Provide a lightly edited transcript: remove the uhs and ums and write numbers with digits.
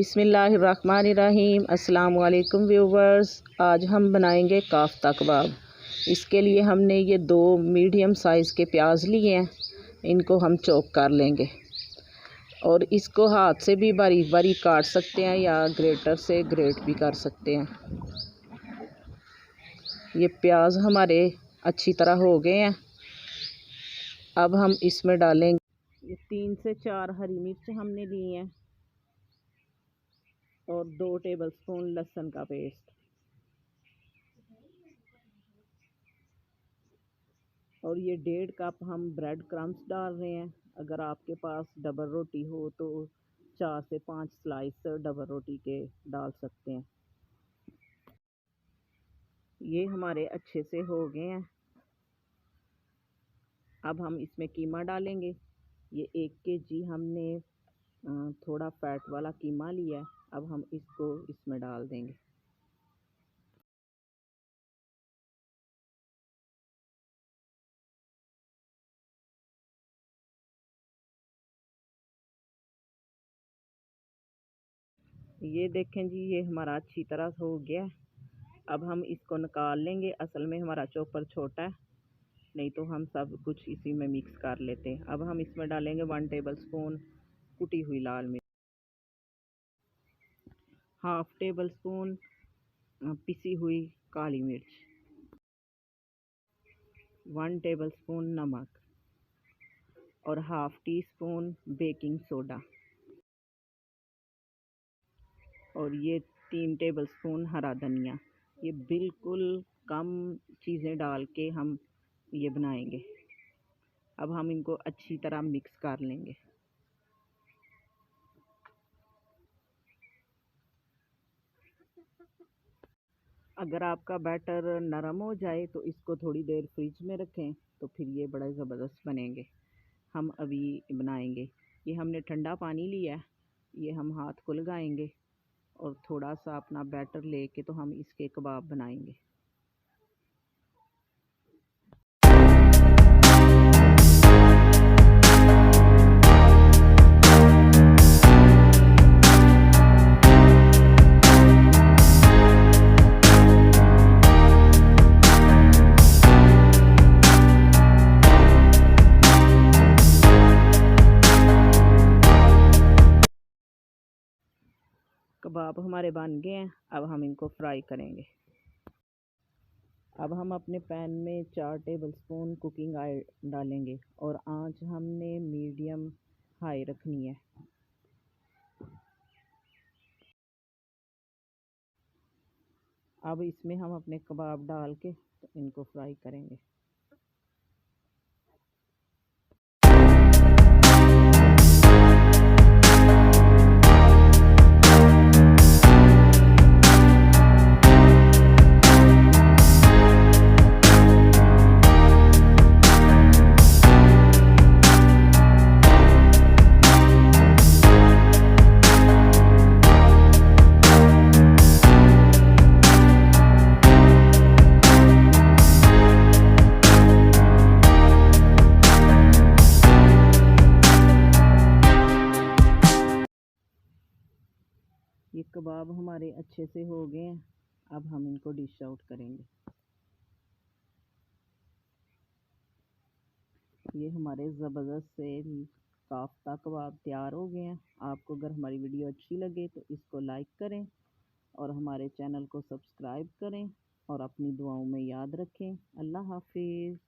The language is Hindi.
बिस्मिल्लाहिर्रहमानिर्रहीम। अस्सलाम वालेकुम व्यूवर्स। आज हम बनाएंगे काफ्ता कबाब। इसके लिए हमने ये 2 मीडियम साइज़ के प्याज लिए हैं। इनको हम चॉप कर लेंगे और इसको हाथ से भी बारीक बारीक काट सकते हैं या ग्रेटर से ग्रेट भी कर सकते हैं। ये प्याज हमारे अच्छी तरह हो गए हैं। अब हम इसमें डालेंगे ये 3 से 4 हरी मिर्च हमने ली हैं और 2 टेबलस्पून लहसुन का पेस्ट और ये 1.5 कप हम ब्रेड क्रम्स डाल रहे हैं। अगर आपके पास डबल रोटी हो तो 4 से 5 स्लाइस डबल रोटी के डाल सकते हैं। ये हमारे अच्छे से हो गए हैं। अब हम इसमें कीमा डालेंगे। ये 1 kg हमने थोड़ा फैट वाला कीमा लिया है। अब हम इसको इसमें डाल देंगे। ये देखें जी, ये हमारा अच्छी तरह से हो गया। अब हम इसको निकाल लेंगे। असल में हमारा चॉपर छोटा है, नहीं तो हम सब कुछ इसी में मिक्स कर लेते हैं। अब हम इसमें डालेंगे 1 टेबलस्पून कुटी हुई लाल मिर्च, हाफ टेबल स्पून पिसी हुई काली मिर्च, 1 टेबलस्पून नमक और half tea spoon baking soda और ये 3 टेबलस्पून हरा धनिया। ये बिल्कुल कम चीज़ें डाल के हम ये बनाएंगे। अब हम इनको अच्छी तरह मिक्स कर लेंगे। अगर आपका बैटर नरम हो जाए तो इसको थोड़ी देर फ्रिज में रखें, तो फिर ये बड़ा ज़बरदस्त बनेंगे। हम अभी बनाएंगे। ये हमने ठंडा पानी लिया है, ये हम हाथ को लगाएंगे और थोड़ा सा अपना बैटर लेके तो हम इसके कबाब बनाएंगे। कबाब हमारे बन गए हैं। अब हम इनको फ्राई करेंगे। अब हम अपने पैन में 4 टेबलस्पून कुकिंग ऑयल डालेंगे और आंच हमने मीडियम हाई रखनी है। अब इसमें हम अपने कबाब डाल के इनको फ्राई करेंगे। ये कबाब हमारे अच्छे से हो गए हैं। अब हम इनको डिश आउट करेंगे। ये हमारे ज़बरदस्त से काफ्ता कबाब तैयार हो गए हैं। आपको अगर हमारी वीडियो अच्छी लगे तो इसको लाइक करें और हमारे चैनल को सब्सक्राइब करें और अपनी दुआओं में याद रखें। अल्लाह हाफिज़।